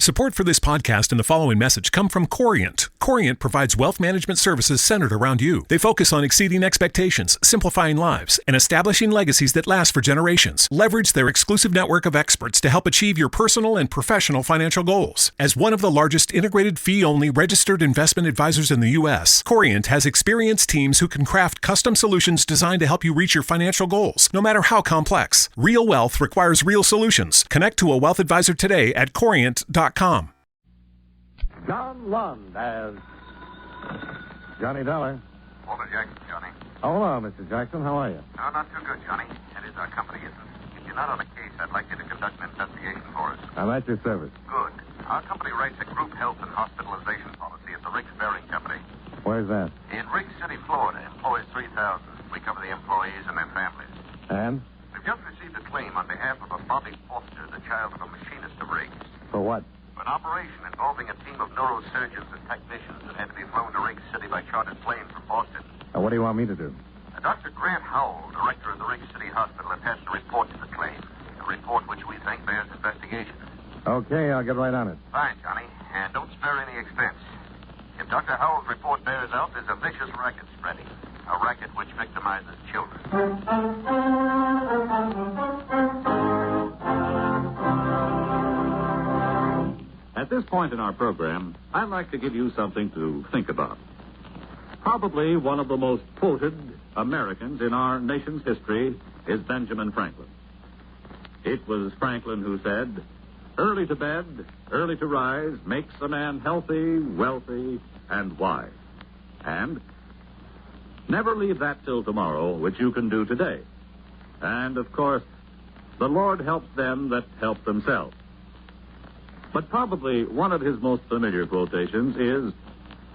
Support for this podcast and the following message come from Corient. Corient provides wealth management services centered around you. They focus on exceeding expectations, simplifying lives, and establishing legacies that last for generations. Leverage their exclusive network of experts to help achieve your personal and professional financial goals. As one of the largest integrated fee-only registered investment advisors in the U.S., Corient has experienced teams who can craft custom solutions designed to help you reach your financial goals, no matter how complex. Real wealth requires real solutions. Connect to a wealth advisor today at Corient.com. John Lund as Johnny Dollar. Walter Jackson, Johnny. Oh, hello, Mr. Jackson. How are you? No, not too good, Johnny. That is, our company isn't. If you're not on a case, I'd like you to conduct an investigation for us. I'm at your service. Good. Our company writes a group health and hospitalization policy at the Riggs Bearing Company. Where's that? In Riggs City, Florida. Employs 3,000. We cover the employees and their families. And? We've just received a claim on behalf of a Bobby Foster, the child of a machinist of Riggs. For what? An operation involving a team of neurosurgeons and technicians that had to be flown to Riggs City by chartered plane from Boston. What do you want me to do? Dr. Grant Howell, director of the Riggs City Hospital, attached a report to the claim. A report which we think bears investigation. Okay, I'll get right on it. Fine, Johnny. And don't spare any expense. If Dr. Howell's report bears out, there's a vicious racket spreading. A racket which victimizes children. At this point in our program, I'd like to give you something to think about. Probably one of the most quoted Americans in our nation's history is Benjamin Franklin. It was Franklin who said, "Early to bed, early to rise makes a man healthy, wealthy, and wise." And never leave that till tomorrow, which you can do today. And, of course, the Lord helps them that help themselves. But probably one of his most familiar quotations is,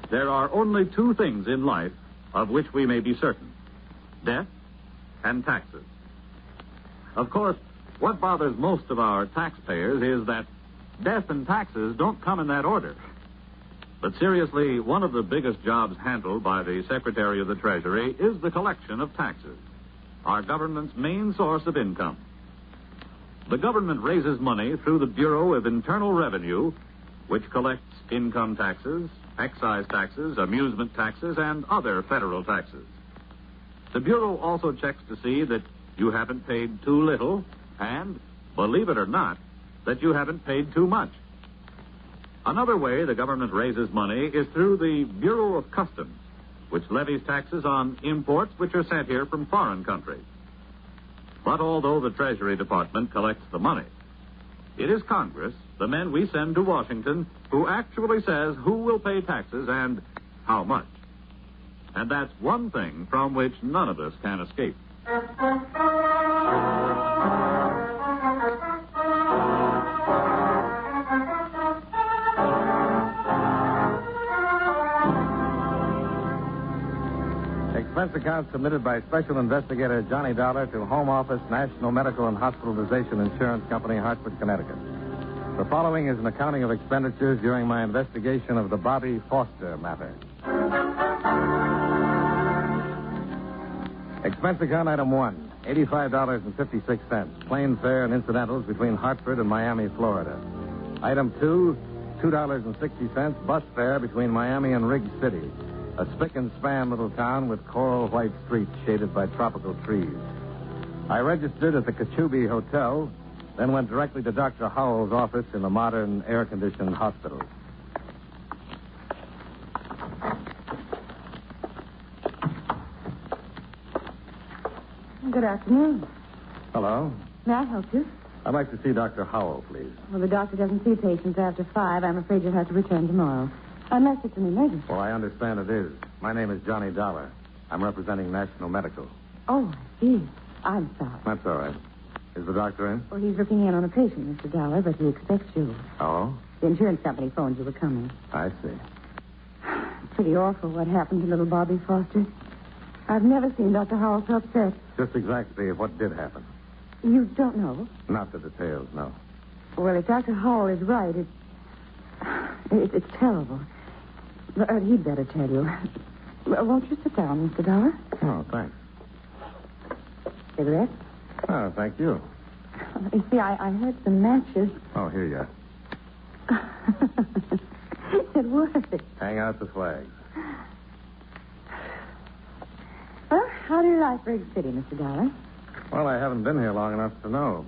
"There are only two things in life of which we may be certain: death and taxes." Of course, what bothers most of our taxpayers is that death and taxes don't come in that order. But seriously, one of the biggest jobs handled by the Secretary of the Treasury is the collection of taxes, our government's main source of income. The government raises money through the Bureau of Internal Revenue, which collects income taxes, excise taxes, amusement taxes, and other federal taxes. The Bureau also checks to see that you haven't paid too little and, believe it or not, that you haven't paid too much. Another way the government raises money is through the Bureau of Customs, which levies taxes on imports which are sent here from foreign countries. But although the Treasury Department collects the money, it is Congress, the men we send to Washington, who actually says who will pay taxes and how much. And that's one thing from which none of us can escape. Expense account submitted by Special Investigator Johnny Dollar to Home Office, National Medical and Hospitalization Insurance Company, Hartford, Connecticut. The following is an accounting of expenditures during my investigation of the Bobby Foster matter. Expense account item 1, $85.56, plane fare and incidentals between Hartford and Miami, Florida. Item 2, $2.60, bus fare between Miami and Riggs City, a spick and span little town with coral white streets shaded by tropical trees. I registered at the Cachubi Hotel, then went directly to Dr. Howell's office in the modern air-conditioned hospital. Good afternoon. Hello. May I help you? I'd like to see Dr. Howell, please. Well, the doctor doesn't see patients after 5. I'm afraid you'll have to return tomorrow. Unless it's an emergency. Well, I understand it is. My name is Johnny Dollar. I'm representing National Medical. Oh, I see. I'm sorry. That's all right. Is the doctor in? Well, he's looking in on a patient, Mr. Dollar, but he expects you. Oh? The insurance company phoned you were coming. I see. Pretty awful what happened to little Bobby Foster. I've never seen Dr. Howell so upset. Just exactly what did happen. You don't know? Not the details, no. Well, if Dr. Howell is right, it's terrible. He'd better tell you. Won't you sit down, Mr. Dollar? Oh, thanks. Cigarette? Oh, thank you. You see, I heard some matches. Oh, here you are. It worked. Hang out the flags. Well, how do you like Briggs City, Mr. Dollar? Well, I haven't been here long enough to know.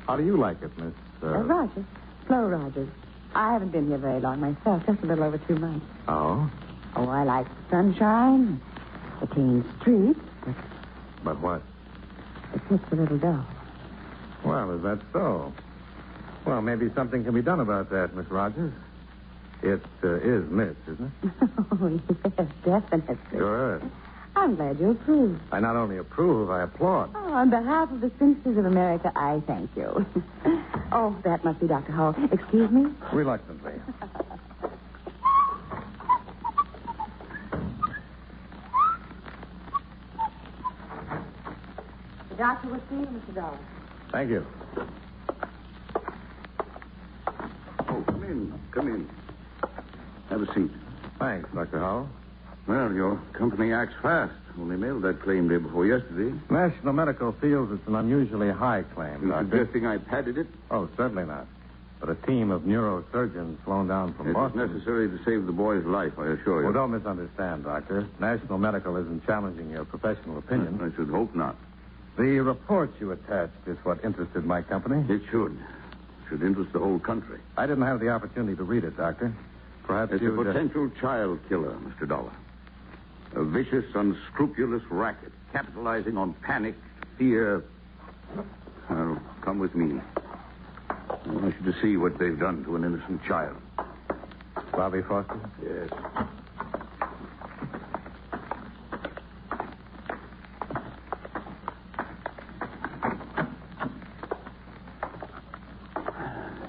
How do you like it, Miss... Rogers. Flo Rogers. I haven't been here very long myself, just a little over 2 months. Oh? Oh, I like the sunshine, the clean streets, But what? it gets a little dull. Well, is that so? Well, maybe something can be done about that, Miss Rogers. It is Miss, isn't it? Oh, yes, definitely. Good. I'm glad you approve. I not only approve, I applaud. Oh, on behalf of the spinsters of America, I thank you. Oh, that must be Dr. Hall. Excuse me? Reluctantly. The doctor will see you, Mr. Dollar. Thank you. Oh, come in. Come in. Have a seat. Thanks, Dr. Howell. Well, your company acts fast. Only mailed that claim day before yesterday. National Medical feels it's an unusually high claim, You Doctor. suggesting I padded it? Oh, certainly not. But a team of neurosurgeons flown down from It was Boston... necessary to save the boy's life, I assure you. Well, don't misunderstand, Doctor. National Medical isn't challenging your professional opinion. I should hope not. The report you attached is what interested my company. It should. Should interest the whole country. I didn't have the opportunity to read it, Doctor. Perhaps It's a you... potential child killer, Mr. Dollar. A vicious, unscrupulous racket, capitalizing on panic, fear. Well, come with me. I want you to see what they've done to an innocent child. Bobby Foster? Yes.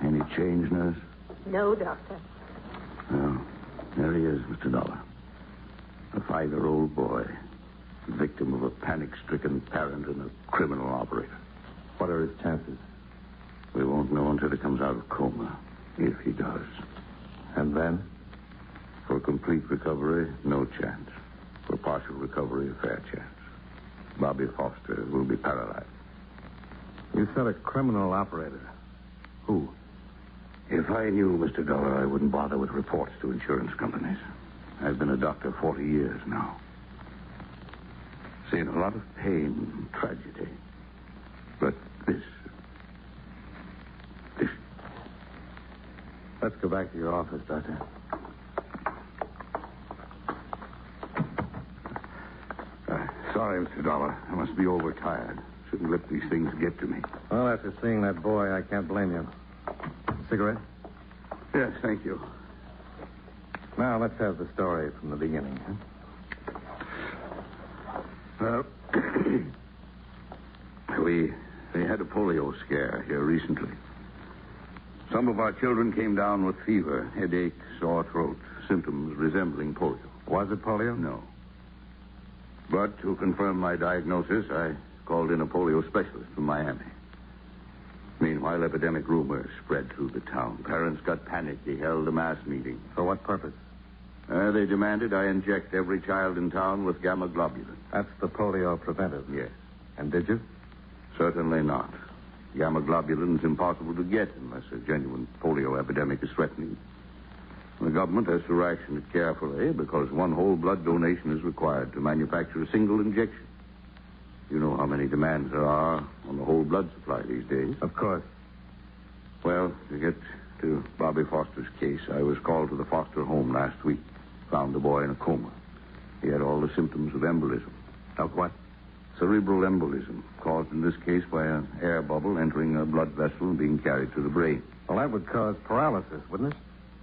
Any change, nurse? No, Doctor. Oh, there he is, Mr. Dollar. A 5-year-old boy, victim of a panic-stricken parent and a criminal operator. What are his chances? We won't know until he comes out of coma, if he does. And then? For complete recovery, no chance. For partial recovery, a fair chance. Bobby Foster will be paralyzed. You said a criminal operator. Who? If I knew, Mr. Dollar, I wouldn't bother with reports to insurance companies. I've been a doctor 40 years now. Seen a lot of pain and tragedy. But this... Let's go back to your office, Doctor. Sorry, Mr. Dollar. I must be overtired. Shouldn't let these things get to me. Well, after seeing that boy, I can't blame you. Cigarette? Yes, thank you. Now, let's have the story from the beginning. Well, we had a polio scare here recently. Some of our children came down with fever, headache, sore throat, symptoms resembling polio. Was it polio? No. But to confirm my diagnosis, I called in a polio specialist from Miami. Meanwhile, epidemic rumors spread through the town. Parents got panicked. He held a mass meeting. For what purpose? They demanded I inject every child in town with gamma globulin. That's the polio preventive. Yes. And did you? Certainly not. Gamma globulin is impossible to get unless a genuine polio epidemic is threatening. The government has to ration it carefully because one whole blood donation is required to manufacture a single injection. You know how many demands there are on the whole blood supply these days. Of course. Well, to get to Bobby Foster's case, I was called to the Foster home last week. Found the boy in a coma. He had all the symptoms of embolism. Of what? Cerebral embolism, caused in this case by an air bubble entering a blood vessel and being carried to the brain. Well, that would cause paralysis, wouldn't it?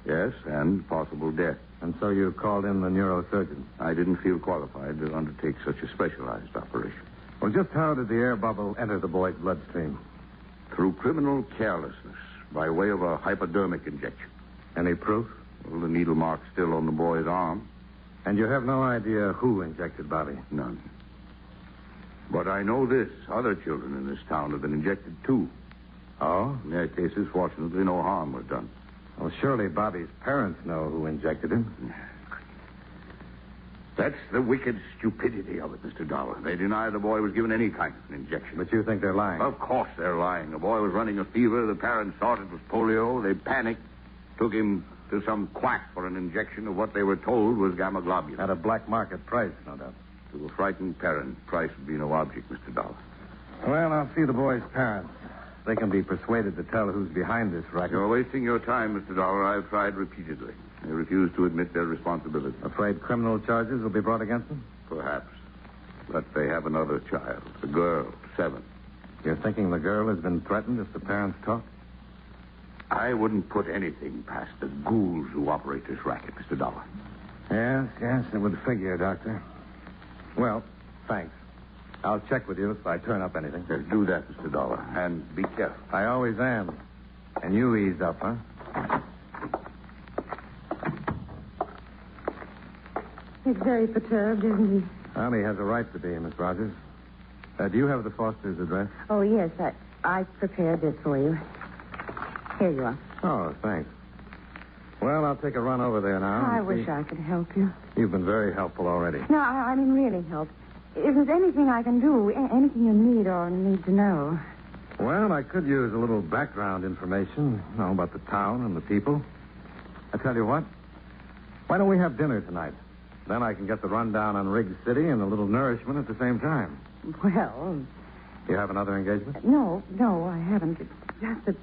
Yes, and possible death. And so you called in the neurosurgeon. I didn't feel qualified to undertake such a specialized operation. Well, just how did the air bubble enter the boy's bloodstream? Through criminal carelessness, by way of a hypodermic injection. Any proof? Well, the needle mark's still on the boy's arm. And you have no idea who injected Bobby? None. But I know this. Other children in this town have been injected, too. Oh? In their cases, fortunately, no harm was done. Well, surely Bobby's parents know who injected him. That's the wicked stupidity of it, Mr. Dollar. They deny the boy was given any kind of an injection. But you think they're lying? Of course they're lying. The boy was running a fever. The parents thought it was polio. They panicked. Took him to some quack for an injection of what they were told was gamma globulin. At a black market price, no doubt. To a frightened parent, price would be no object, Mr. Dollar. Well, I'll see the boy's parents. They can be persuaded to tell who's behind this racket. You're wasting your time, Mr. Dollar. I've tried repeatedly. They refuse to admit their responsibility. Afraid criminal charges will be brought against them? Perhaps. But they have another child, a girl, 7. You're thinking the girl has been threatened if the parents talk? I wouldn't put anything past the ghouls who operate this racket, Mr. Dollar. Yes, it would figure, Doctor. Well, thanks. I'll check with you if I turn up anything. Yes, do that, Mr. Dollar, and be careful. I always am. And you ease up, huh? He's very perturbed, isn't he? Well, he has a right to be, Miss Rogers. Do you have the Foster's address? Oh, yes. I prepared this for you. Here you are. Oh, thanks. Well, I'll take a run over there now. I wish I could help you. You've been very helpful already. No, I mean really help. If there's anything I can do, anything you need or need to know. Well, I could use a little background information, about the town and the people. I tell you what. Why don't we have dinner tonight? Then I can get the rundown on Riggs City and a little nourishment at the same time. Well... You have another engagement? No, I haven't. It's just that...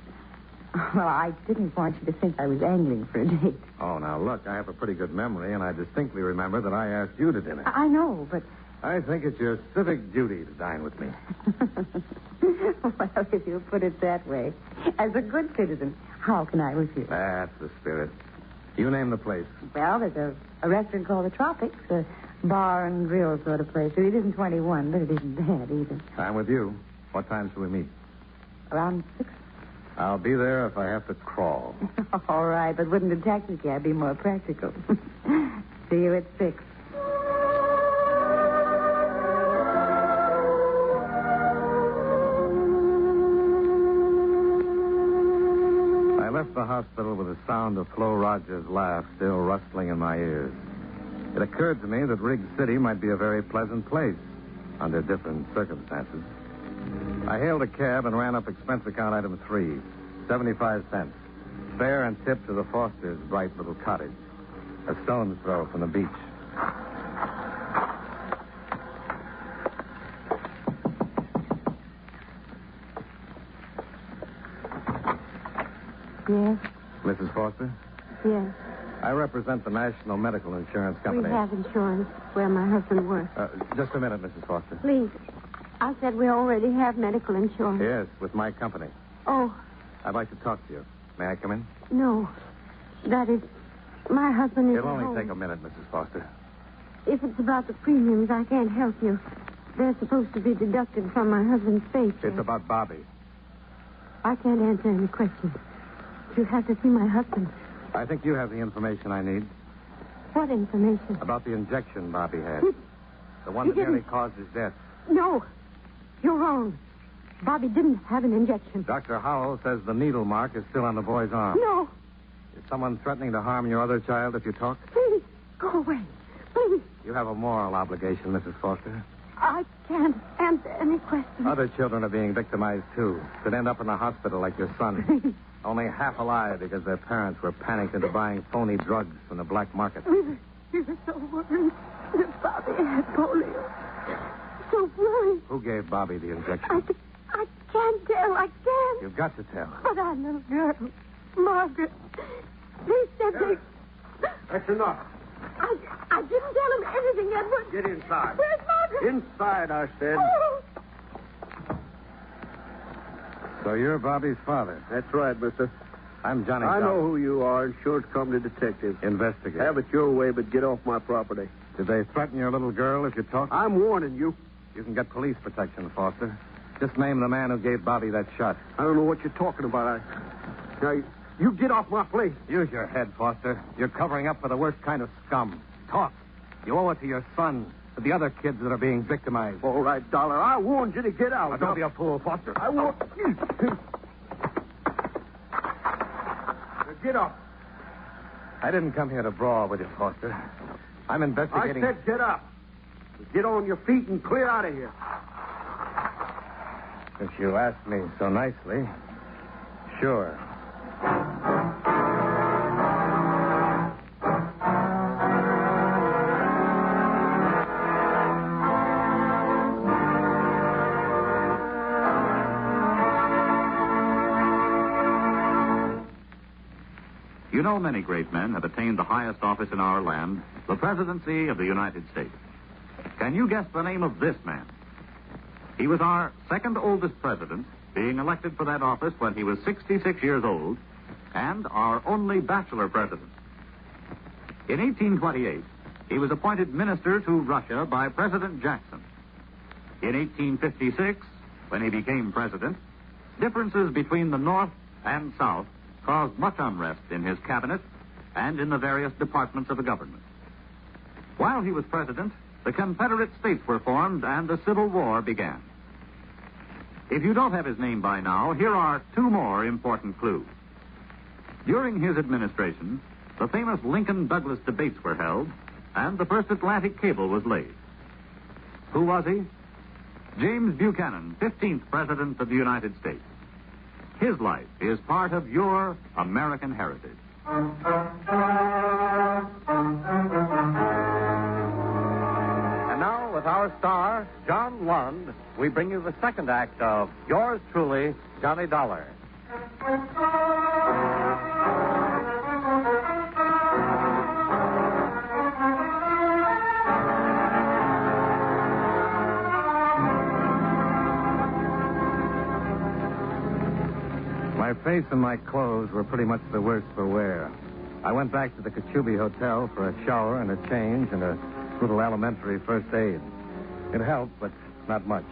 Well, I didn't want you to think I was angling for a date. Oh, now, look, I have a pretty good memory, and I distinctly remember that I asked you to dinner. I know, but... I think it's your civic duty to dine with me. Well, if you put it that way. As a good citizen, how can I refuse? That's the spirit. You name the place. Well, there's a restaurant called the Tropics, a bar and grill sort of place. It isn't 21, but it isn't bad either. I'm with you. What time shall we meet? Around 6. I'll be there if I have to crawl. All right, but wouldn't a taxi cab be more practical? See you at 6. I left the hospital with the sound of Flo Rogers' laugh still rustling in my ears. It occurred to me that Riggs City might be a very pleasant place under different circumstances. I hailed a cab and ran up expense account item 3, 75 cents. Fare and tip to the Fosters' bright little cottage, a stone's throw from the beach. Yes? Mrs. Foster? Yes. I represent the National Medical Insurance Company. We have insurance where my husband works. Just a minute, Mrs. Foster. Please. I said we already have medical insurance. Yes, with my company. Oh, I'd like to talk to you. May I come in? no. That is, my husband is It'll at only home. take a minute, Mrs. Foster. If it's about the premiums, I can't help you. They're supposed to be deducted from my husband's paycheck. It's about Bobby. I can't answer any questions. You have to see my husband. I think you have the information I need What information? about the injection Bobby had. The one You that nearly didn't- caused his death. No. You're wrong. Bobby didn't have an injection. Dr. Howell says the needle mark is still on the boy's arm. No. Is someone threatening to harm your other child if you talk? Please, go away. Please. You have a moral obligation, Mrs. Foster. I can't answer any questions. Other children are being victimized, too. Could end up in the hospital like your son. Only half alive because their parents were panicked into buying phony drugs from the black market. We were so worried that Bobby had polio. So worried. Who gave Bobby the injection? I can't tell. I can't. You've got to tell. But our little girl, Margaret, they said they... That's enough. I didn't tell him anything, Edward. Get inside. Where's Margaret? Inside, I said. Oh. So you're Bobby's father. That's right, mister. I'm Johnny I know Dollar. who you are, insurance company detective. Investigate. Have it your way, but get off my property. Did they threaten your little girl if you talk? I'm warning you. You can get police protection, Foster. Just name the man who gave Bobby that shot. I don't know what you're talking about. Now, you get off my place. Use your head, Foster. You're covering up for the worst kind of scum. Talk. You owe it to your son, to the other kids that are being victimized. All right, Dollar. I warned you to get out. Now, don't be a fool, Foster. I won't. Get up. I didn't come here to brawl with you, Foster. I'm I investigating... said get up. Get on your feet and clear out of here. If you ask me so nicely, sure. You know many great men have attained the highest office in our land, the presidency of the United States. Can you guess the name of this man? He was our second oldest president, being elected for that office when he was 66 years old, and our only bachelor president. In 1828, he was appointed minister to Russia by President Jackson. In 1856, when he became president, differences between the North and South caused much unrest in his cabinet and in the various departments of the government. While he was president, the Confederate States were formed and the Civil War began. If you don't have his name by now, here are two more important clues. During his administration, the famous Lincoln-Douglas debates were held, and the first Atlantic cable was laid. Who was he? James Buchanan, 15th President of the United States. His life is part of your American heritage. And now, with our star, John Lund, we bring you the second act of Yours Truly, Johnny Dollar. My face and my clothes were pretty much the worse for wear. I went back to the Kachubi Hotel for a shower and a change and a little elementary first aid. It helped, but not much.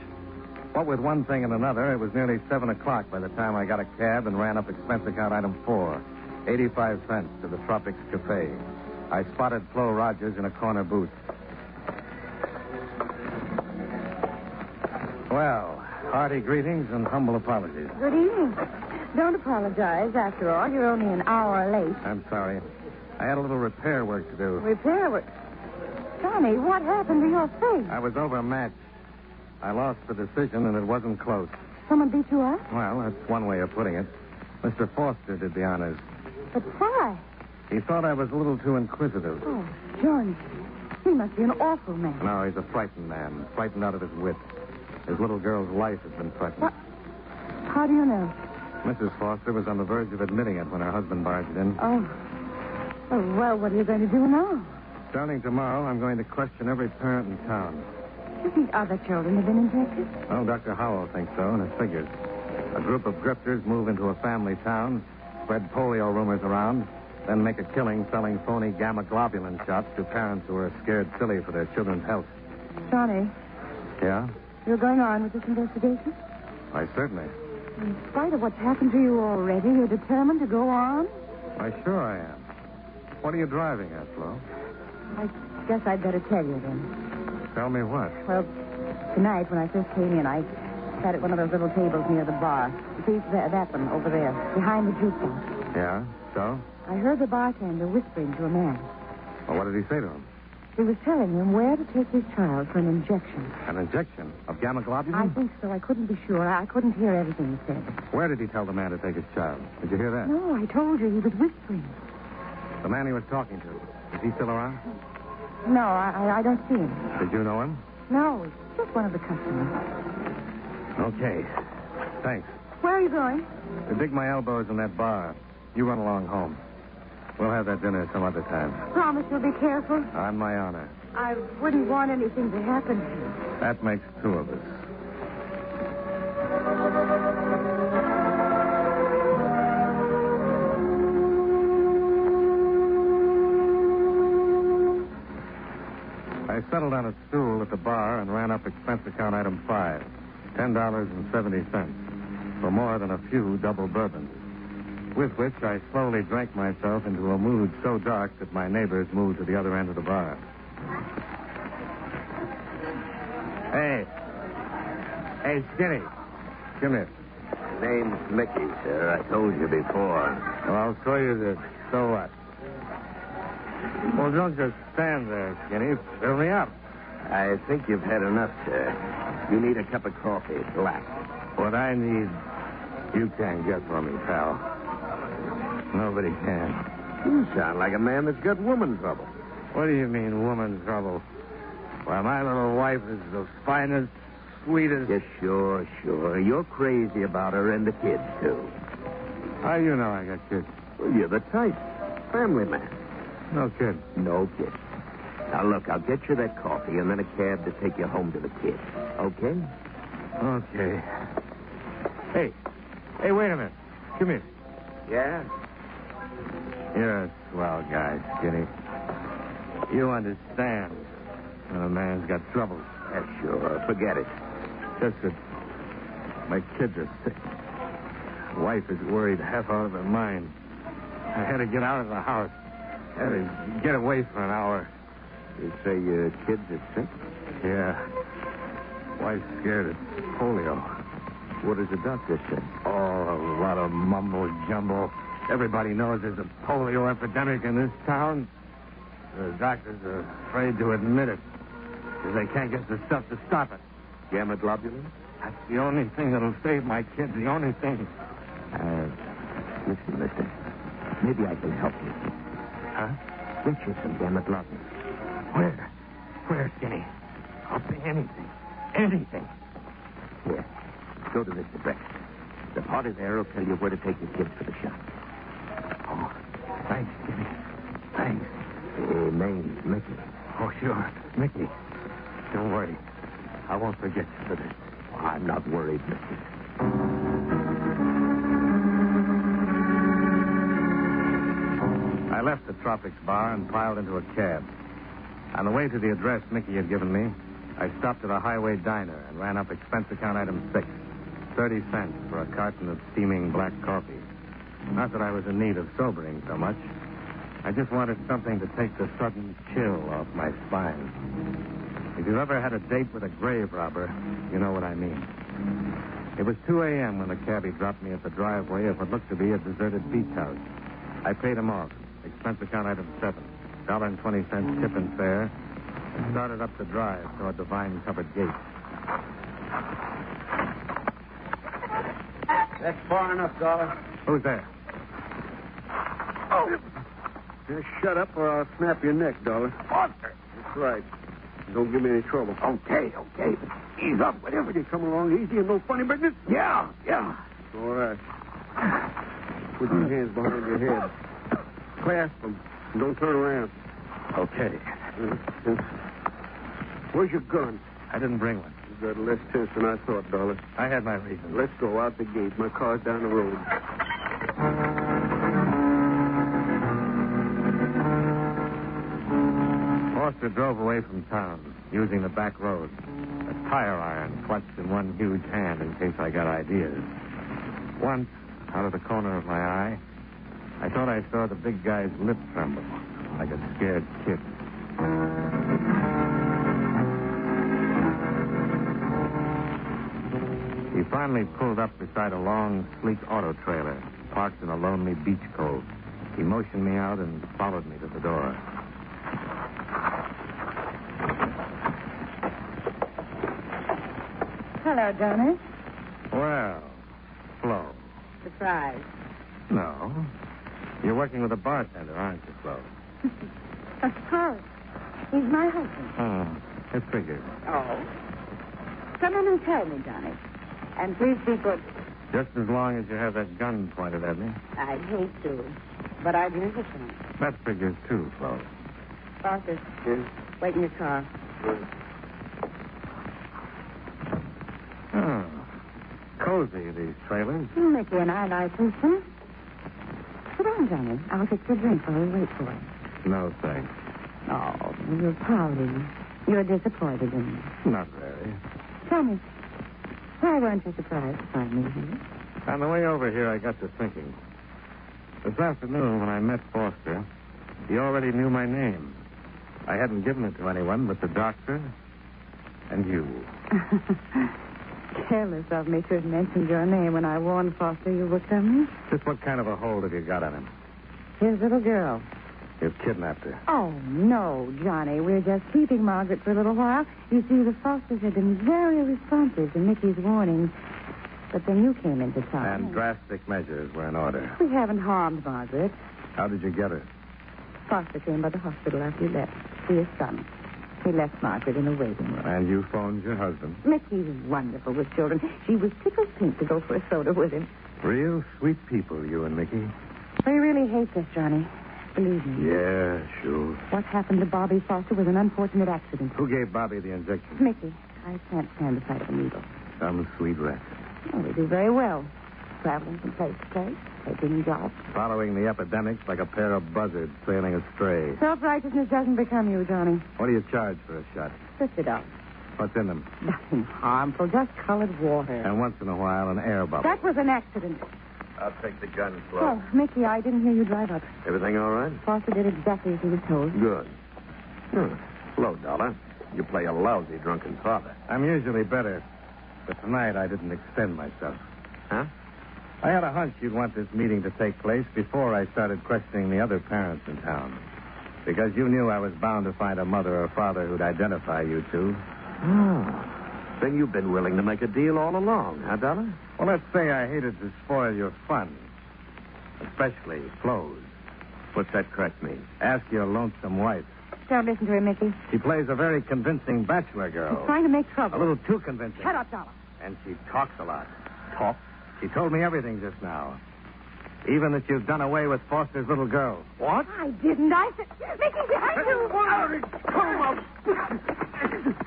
What with one thing and another, it was nearly 7 o'clock by the time I got a cab and ran up expense account item 4, 85 cents to the Tropics Cafe. I spotted Flo Rogers in a corner booth. Well, hearty greetings and humble apologies. Good evening. Don't apologize. After all, you're only an hour late. I'm sorry. I had a little repair work to do. Repair work? Johnny, what happened to your face? I was overmatched. I lost the decision, and it wasn't close. Someone beat you up? Well, that's one way of putting it. Mr. Foster did the honors. But why? He thought I was a little too inquisitive. Oh, Johnny, he must be an awful man. No, he's a frightened man, frightened out of his wits. His little girl's life has been threatened. What? How do you know? Mrs. Foster was on the verge of admitting it when her husband barged in. Oh, well, what are you going to do now? Starting tomorrow, I'm going to question every parent in town. Do you think other children have been injected? Well, Dr. Howell thinks so, and it figures. A group of grifters move into a family town, spread polio rumors around, then make a killing selling phony gamma globulin shots to parents who are scared silly for their children's health. Johnny, Yeah? you're going on with this investigation? Why, certainly. In spite of what's happened to you already, you're determined to go on? Why, sure I am. What are you driving at, Flo? I guess I'd better tell you then. Tell me what. Well, tonight when I first came in, I sat at one of those little tables near the bar. See, that one over there, behind the jukebox. Yeah? So? I heard the bartender whispering to a man. Well, what did he say to him? He was telling him where to take his child for an injection. An injection of gamma globulin? I think so. I couldn't be sure. I couldn't hear everything he said. Where did he tell the man to take his child? Did you hear that? No, I told you he was whispering. The man he was talking to, is he still around? No, I don't see him. Did you know him? No, it's just one of the customers. Okay. Thanks. Where are you going? To dig my elbows in that bar. You run along home. We'll have that dinner some other time. Promise you'll be careful. On my honor. I wouldn't want anything to happen. That makes two of us. I settled on a stool at the bar and ran up expense account item 5, $10.70, for more than a few double bourbons, with which I slowly drank myself into a mood so dark that my neighbors moved to the other end of the bar. Hey, Skinny. Come here. Name's Mickey, sir. I told you before. Well, I'll show you the so what. Well, don't just stand there, Skinny. Fill me up. I think you've had enough, sir. You need a cup of coffee, black. What I need, you can't get for me, pal. Nobody can. You sound like a man that's got woman trouble. What do you mean, woman trouble? Why, my little wife is the finest, sweetest... Yes, sure. You're crazy about her and the kids, too. How do you know I got kids? Well, you're the type. family man. No kid. No kid. Now, look, I'll get you that coffee and then a cab to take you home to the kid. Okay? Okay. Hey, wait a minute. Come here. Yeah? You're a swell guy, Skinny. You understand when a man's got troubles. Yeah, sure. Forget it. Just that my kids are sick. Wife is worried half out of her mind. I had to get out of the house. Had to get away for an hour. You say your kids are sick? Yeah. Wife's scared of polio. What does the doctor say? Oh, a lot of mumbo-jumbo. Everybody knows there's a polio epidemic in this town. The doctors are afraid to admit it because they can't get the stuff to stop it. Gamma globulin? That's the only thing that'll save my kids, the only thing. Listen, mister. Maybe I can help you. Huh? Get you some gamma globulin. Where, Skinny? I'll pay anything. Anything. Here. Go to this address. The party there will tell you where to take your kids for the shot. Oh, thanks, Skinny. Thanks. Name's Mickey. Oh, sure. Mickey. Don't worry. I won't forget you for this. I'm not worried, mister. I left the Tropics bar and piled into a cab. On the way to the address Mickey had given me, I stopped at a highway diner and ran up expense account item 6, 30 cents for a carton of steaming black coffee. Not that I was in need of sobering so much. I just wanted something to take the sudden chill off my spine. If you've ever had a date with a grave robber, you know what I mean. It was 2 a.m. when the cabbie dropped me at the driveway of what looked to be a deserted beach house. I paid him off. Expense account item 7, $1.20 tip and fare, and started up the drive toward the vine-covered gate. That's far enough, Dollar. Who's there? Oh. Just shut up or I'll snap your neck, Dollar. Foster! That's right. Don't give me any trouble. Okay. Ease up. Whenever you come along easy and no funny business. Yeah. All right. Put your hands behind your head. Clasp them. Don't turn around. Okay. Where's your gun? I didn't bring one. You got less sense than I thought, Dollar. I had my reasons. Let's go out the gate. My car's down the road. Foster drove away from town, using the back road. A tire iron clutched in one huge hand in case I got ideas. Once, out of the corner of my eye, I thought I saw the big guy's lip tremble, like a scared kid. He finally pulled up beside a long, sleek auto trailer, parked in a lonely beach cove. He motioned me out and followed me to the door. Hello, Jonas. Well, Flo. Surprise. No. You're working with a bartender, aren't you, Flo? Of course. He's my husband. Oh, it figures. Oh. Come in and tell me, Johnny. And please be good. Just as long as you have that gun pointed at me. I'd hate to, but I'd use it. That figures, too, Flo. Foster, wait in your car. Oh. Cozy, these trailers. Mickey and I like this, huh? Sit down, Johnny. I'll fix your drink while we wait for it. No, thanks. Oh, you're pouting. You're disappointed in me. Not very. Tell me, why weren't you surprised to find me here? On the way over here, I got to thinking. This afternoon, when I met Foster, he already knew my name. I hadn't given it to anyone but the doctor and you. Careless of me to have mentioned your name when I warned Foster you were coming. Just what kind of a hold have you got on him? His little girl. You've kidnapped her. Oh, no, Johnny. We're just keeping Margaret for a little while. You see, the Fosters have been very responsive to Mickey's warnings. But then you came into town. And drastic measures were in order. We haven't harmed Margaret. How did you get her? Foster came by the hospital after you left. See his son. He left Margaret in the waiting room. And you phoned your husband? Mickey's wonderful with children. She was tickled pink to go for a soda with him. Real sweet people, you and Mickey. He really hates us, Johnny. Believe me. Yeah, sure. What happened to Bobby Foster was an unfortunate accident. Who gave Bobby the injection? Mickey, I can't stand the sight of a needle. Some sweet rat. Oh, they do very well. Traveling from place to place, taking jobs. Following the epidemics like a pair of buzzards sailing astray. Self-righteousness doesn't become you, Johnny. What do you charge for a shot? $50. What's in them? Nothing harmful, just colored water. And once in a while, an air bubble. That was an accident. I'll take the gun, Flo. Oh, Mickey, I didn't hear you drive up. Everything all right? Foster did exactly as he was told. Good. Slow, Dollar. You play a lousy drunken father. I'm usually better. But tonight, I didn't extend myself. Huh? I had a hunch you'd want this meeting to take place before I started questioning the other parents in town. Because you knew I was bound to find a mother or father who'd identify you two. Oh. Then you've been willing to make a deal all along, huh, Dollar? Well, let's say I hated to spoil your fun. Especially Flo's. What's that crack mean? Ask your lonesome wife. Don't listen to him, Mickey. She plays a very convincing bachelor girl. He's trying to make trouble. A little too convincing. Shut up, Dollar. And she talks a lot. Talk? She told me everything just now. Even that you've done away with Foster's little girl. What? I didn't. I said, Mickey, behind you.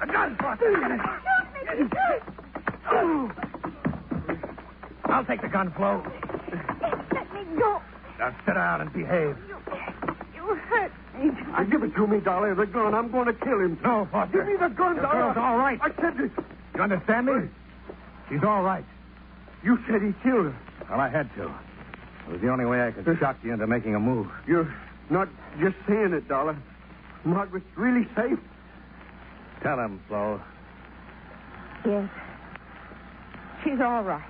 A gun, Foster. Shoot, Mickey, shoot. I'll take the gun, Flo. Let me go. Now sit down and behave. You hurt me. Give it to me, Dollar. The gun. I'm going to kill him. No, Foster. Give me the gun, The Dollar. girl's all right. I said it. You understand me? She's all right. You said he killed her. Well, I had to. It was the only way I could shock you into making a move. You're not just saying it, Dollar. Margaret's really safe. Tell him, Flo. Yes. She's all right.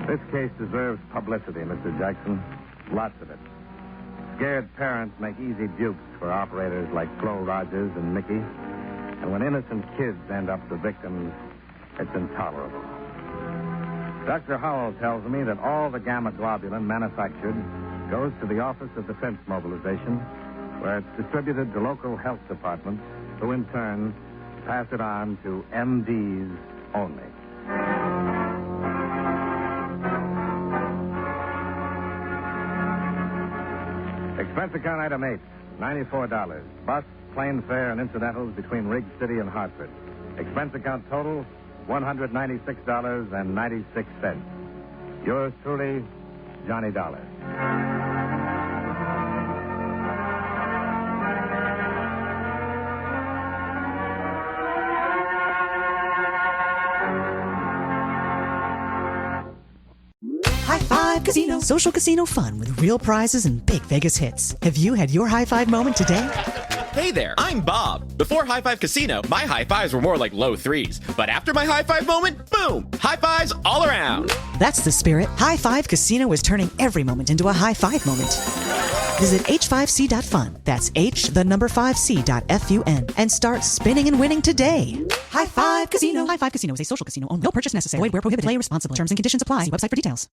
This case deserves publicity, Mr. Jackson. Lots of it. Scared parents make easy dupes for operators like Flo Rogers and Mickey. And when innocent kids end up the victims, it's intolerable. Dr. Howell tells me that all the gamma globulin manufactured goes to the Office of Defense Mobilization, where it's distributed to local health departments, who in turn pass it on to MDs only. Expense account item 8, $94. Bus, plane fare, and incidentals between Riggs City and Hartford. Expense account total, $196.96. Yours truly, Johnny Dollar. High Five Casino. Social casino fun with real prizes and big Vegas hits. Have you had your high five moment today? Hey there, I'm Bob. Before High Five Casino, my high fives were more like low threes. But after my high five moment, boom, high fives all around. That's the spirit. High Five Casino is turning every moment into a high five moment. Visit h5c.fun. That's h5c.fun and start spinning and winning today. High Five Casino. High Five Casino is a social casino only. No purchase necessary. Void where prohibited. Play responsibly. Terms and conditions apply. See website for details.